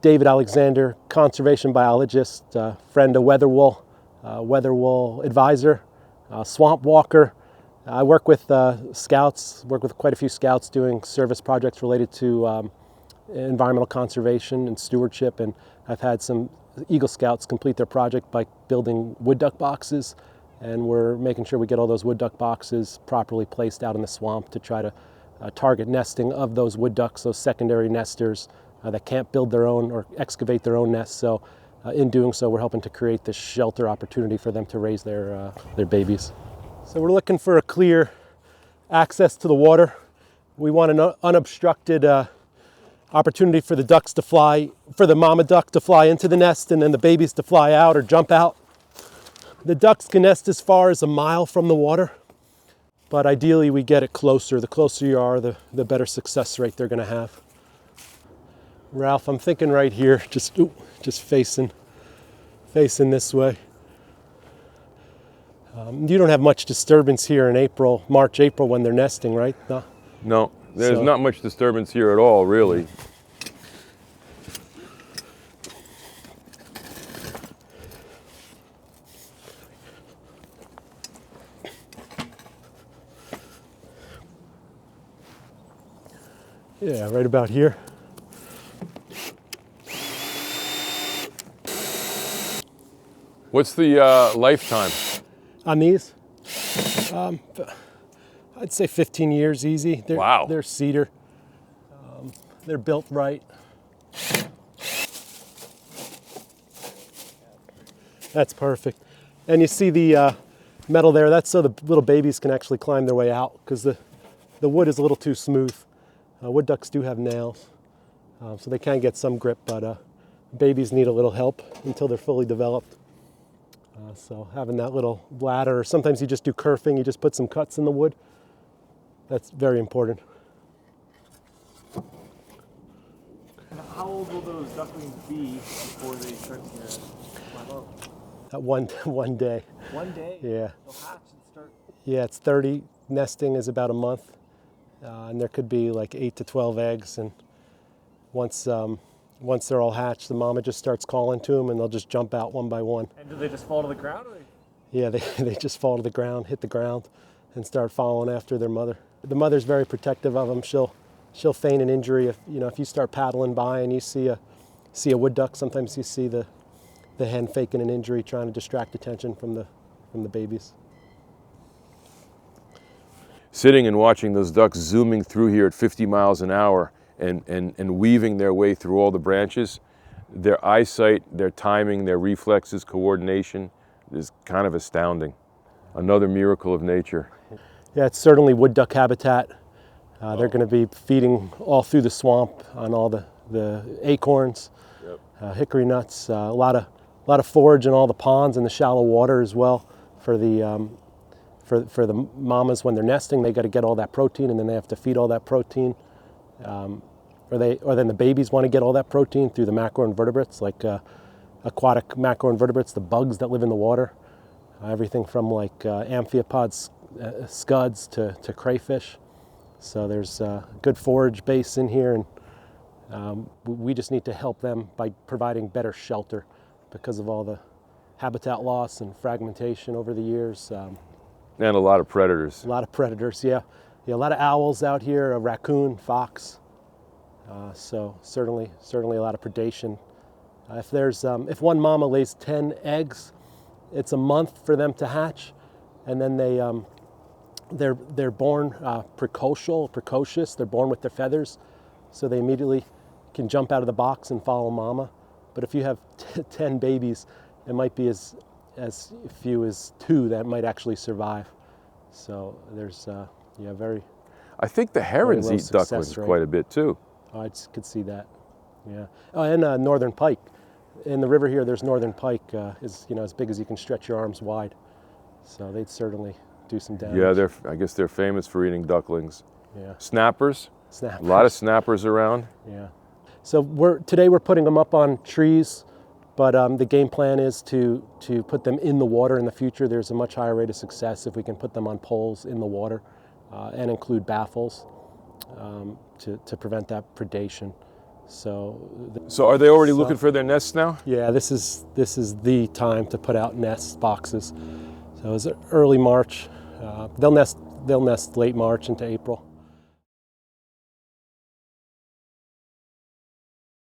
David Alexander, conservation biologist, friend of WeatherWool, WeatherWool Advisor, Swamp Walker. I work with scouts, work with quite a few scouts doing service projects related to environmental conservation and stewardship, and I've had some Eagle Scouts complete their project by building wood duck boxes, and we're making sure we get all those wood duck boxes properly placed out in the swamp to try to target nesting of those wood ducks, those secondary nesters that can't build their own or excavate their own nests. So in doing so, we're helping to create this shelter opportunity for them to raise their babies. So we're looking for a clear access to the water. We want an unobstructed opportunity for the ducks to fly, for the mama duck to fly into the nest and then the babies to fly out or jump out. The ducks can nest as far as a mile from the water, but ideally we get it closer. The closer you are, the better success rate they're going to have. Ralph, I'm thinking right here, just facing this way. You don't have much disturbance here in March, April when they're nesting, right? No, there's not much disturbance here at all, really. Yeah, right about here. What's the lifetime? On these? I'd say 15 years easy. Wow. They're cedar. They're built right. That's perfect. And you see the metal there, that's so the little babies can actually climb their way out, because the wood is a little too smooth. Wood ducks do have nails, so they can get some grip, but babies need a little help until they're fully developed. So having that little ladder, or sometimes you just do kerfing, you just put some cuts in the wood. That's very important. How old will those ducklings be before they start to climb up? At one day. 1 day? Yeah. They'll hatch and start? Yeah, it's 30. Nesting is about a month. And there could be like 8 to 12 eggs. And once they're all hatched, the mama just starts calling to them and they'll just jump out one by one. And do they just fall to the ground? Or? Yeah, they just fall to the ground, hit the ground, and start following after their mother. The mother's very protective of them. She'll feign an injury if you start paddling by and you see a wood duck. Sometimes you see the hen faking an injury, trying to distract attention from the babies. Sitting and watching those ducks zooming through here at 50 miles an hour and weaving their way through all the branches, their eyesight, their timing, their reflexes, coordination is kind of astounding. Another miracle of nature. Yeah, it's certainly wood duck habitat. They're going to be feeding all through the swamp on all the acorns, hickory nuts, a lot of forage in all the ponds and the shallow water as well. For the mamas when they're nesting, they got to get all that protein, and then they have to feed all that protein. Or then the babies want to get all that protein through the macroinvertebrates, like aquatic macroinvertebrates, the bugs that live in the water. Everything from like amphipods, scuds to crayfish. So there's a good forage base in here, and we just need to help them by providing better shelter because of all the habitat loss and fragmentation over the years. And a lot of predators. A lot of predators, yeah. A lot of owls out here, a raccoon, fox. So certainly a lot of predation. If one mama lays 10 eggs, it's a month for them to hatch, and then they're born precocious. They're born with their feathers, so they immediately can jump out of the box and follow mama. But if you have 10 babies, it might be as few as 2 that might actually survive. So there's very. I think the herons eat ducklings quite a bit too. Oh, I could see that. Yeah. Oh, and northern pike. In the river here, there's northern pike, is as big as you can stretch your arms wide. So they'd certainly do some damage. Yeah, I guess they're famous for eating ducklings. Yeah. Snappers. A lot of snappers around. Yeah. So today we're putting them up on trees, but the game plan is to put them in the water in the future. There's a much higher rate of success if we can put them on poles in the water and include baffles to prevent that predation. So are they already looking for their nests now? Yeah, this is the time to put out nest boxes. So it's early March. They'll nest late March into April.